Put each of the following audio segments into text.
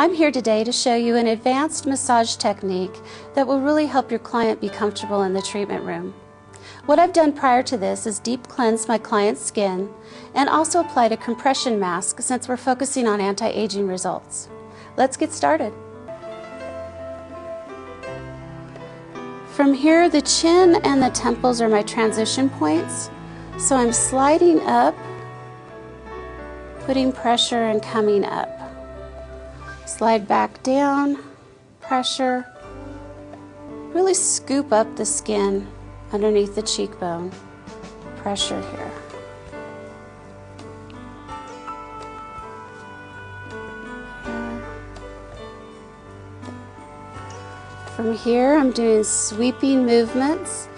I'm here today to show you an advanced massage technique that will really help your client be comfortable in the treatment room. What I've done prior to this is deep cleanse my client's skin and also applied a compression mask since we're focusing on anti-aging results. Let's get started. From here, the chin and the temples are my transition points. So I'm sliding up, putting pressure and coming up. Slide back down, pressure. Really scoop up the skin underneath the cheekbone. Pressure here. From here, I'm doing sweeping movements.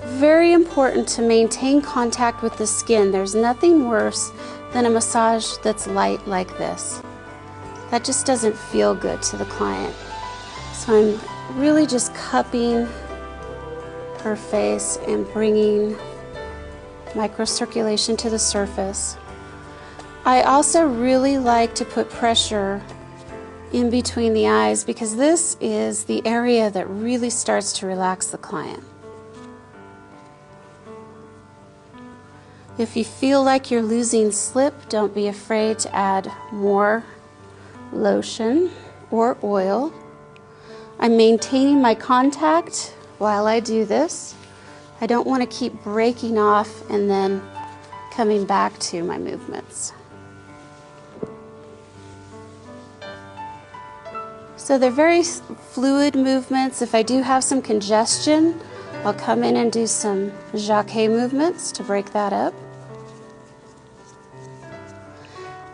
Very important to maintain contact with the skin. There's nothing worse than a massage that's light like this. That just doesn't feel good to the client. So I'm really just cupping her face and bringing microcirculation to the surface. I also really like to put pressure in between the eyes because this is the area that really starts to relax the client. If you feel like you're losing slip, don't be afraid to add more lotion or oil. I'm maintaining my contact while I do this. I don't want to keep breaking off and then coming back to my movements. So they're very fluid movements. If I do have some congestion, I'll come in and do some jacquet movements to break that up.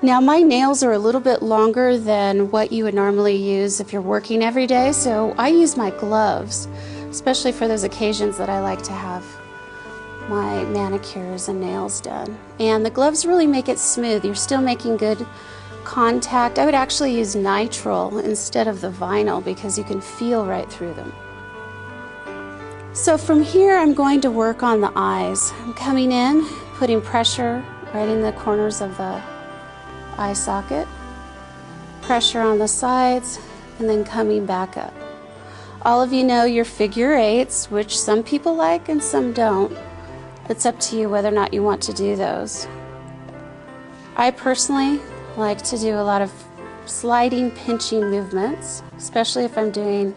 Now my nails are a little bit longer than what you would normally use if you're working every day, so I use my gloves, especially for those occasions that I like to have my manicures and nails done. And the gloves really make it smooth. You're still making good contact. I would actually use nitrile instead of the vinyl because you can feel right through them. So from here I'm going to work on the eyes. I'm coming in, putting pressure right in the corners of the eye socket, pressure on the sides, and then coming back up. All of you know your figure eights, which some people like and some don't. It's up to you whether or not you want to do those. I personally like to do a lot of sliding, pinching movements, especially if I'm doing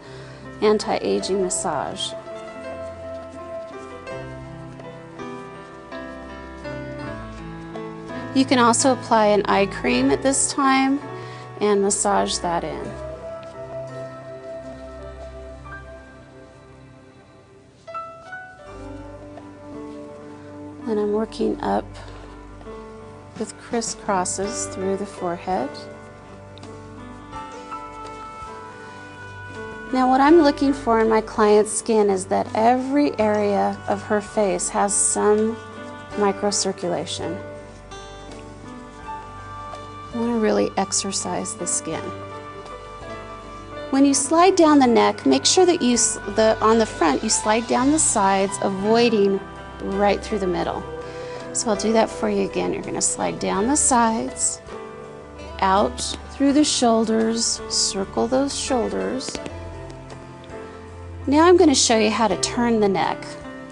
anti-aging massage. You can also apply an eye cream at this time and massage that in. And I'm working up with crisscrosses through the forehead. Now what I'm looking for in my client's skin is that every area of her face has some microcirculation. I want to really exercise the skin. When you slide down the neck, make sure that on the front you slide down the sides, avoiding right through the middle. So I'll do that for you again. You're going to slide down the sides, out through the shoulders, circle those shoulders. Now I'm going to show you how to turn the neck.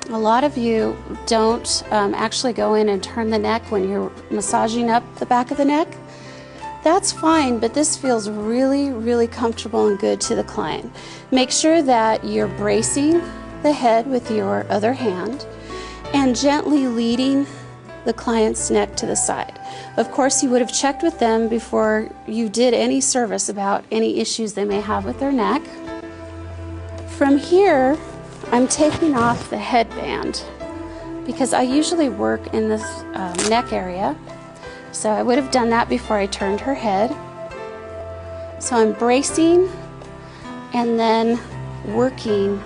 A lot of you don't actually go in and turn the neck when you're massaging up the back of the neck. That's fine, but this feels really, really comfortable and good to the client. Make sure that you're bracing the head with your other hand and gently leading the client's neck to the side. Of course, you would have checked with them before you did any service about any issues they may have with their neck. From here, I'm taking off the headband because I usually work in this neck area. So I would have done that before I turned her head. So I'm bracing and then working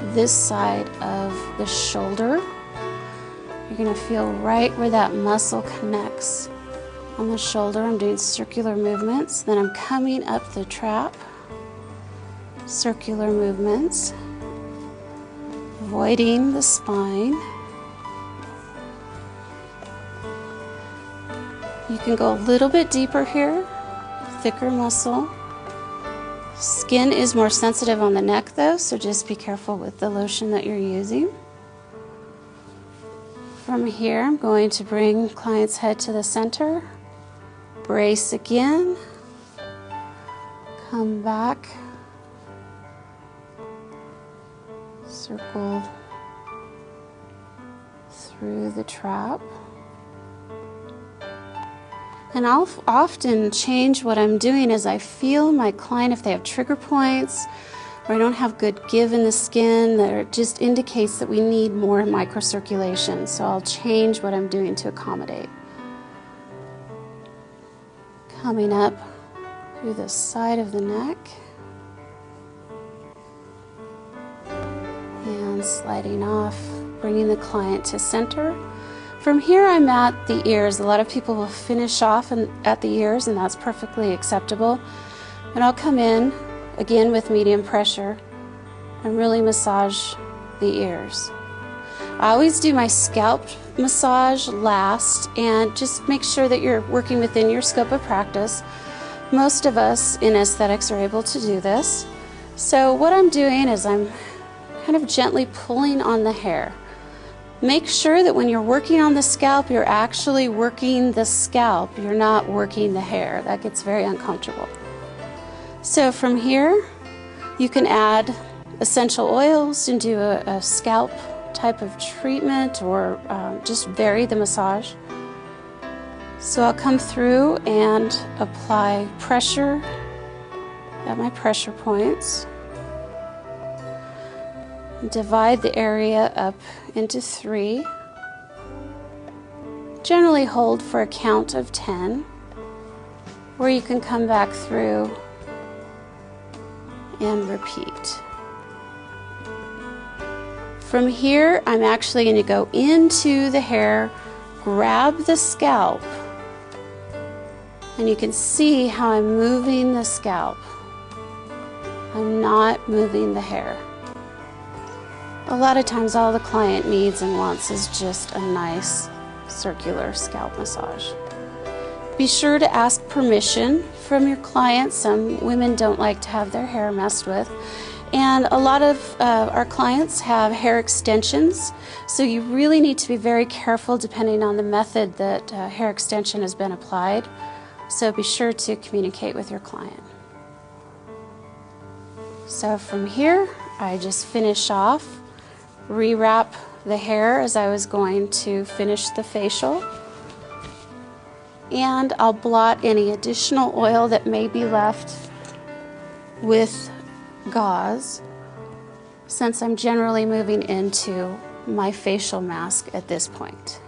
this side of the shoulder. You're going to feel right where that muscle connects on the shoulder. I'm doing circular movements. Then I'm coming up the trap. Circular movements. Avoiding the spine. You can go a little bit deeper here, thicker muscle. Skin is more sensitive on the neck though, so just be careful with the lotion that you're using. From here, I'm going to bring client's head to the center, brace again, come back, circle through the trap. And I'll often change what I'm doing as I feel my client, if they have trigger points or I don't have good give in the skin, that just indicates that we need more microcirculation. So I'll change what I'm doing to accommodate. Coming up through the side of the neck and sliding off, bringing the client to center. From here, I'm at the ears. A lot of people will finish off at the ears, and that's perfectly acceptable. And I'll come in, again with medium pressure, and really massage the ears. I always do my scalp massage last, and just make sure that you're working within your scope of practice. Most of us in aesthetics are able to do this. So what I'm doing is I'm kind of gently pulling on the hair. Make sure that when you're working on the scalp, you're actually working the scalp. You're not working the hair. That gets very uncomfortable. So from here, you can add essential oils and do a scalp type of treatment, or just vary the massage. So I'll come through and apply pressure at my pressure points. Divide the area up into 3. Generally hold for a count of 10, or you can come back through and repeat. From here, I'm actually going to go into the hair, grab the scalp, and you can see how I'm moving the scalp. I'm not moving the hair. A lot of times all the client needs and wants is just a nice circular scalp massage. Be sure to ask permission from your client. Some women don't like to have their hair messed with. And a lot of our clients have hair extensions, so you really need to be very careful depending on the method that hair extension has been applied. So be sure to communicate with your client. So from here, I just finish off, rewrap the hair as I was going to finish the facial, and I'll blot any additional oil that may be left with gauze, since I'm generally moving into my facial mask at this point.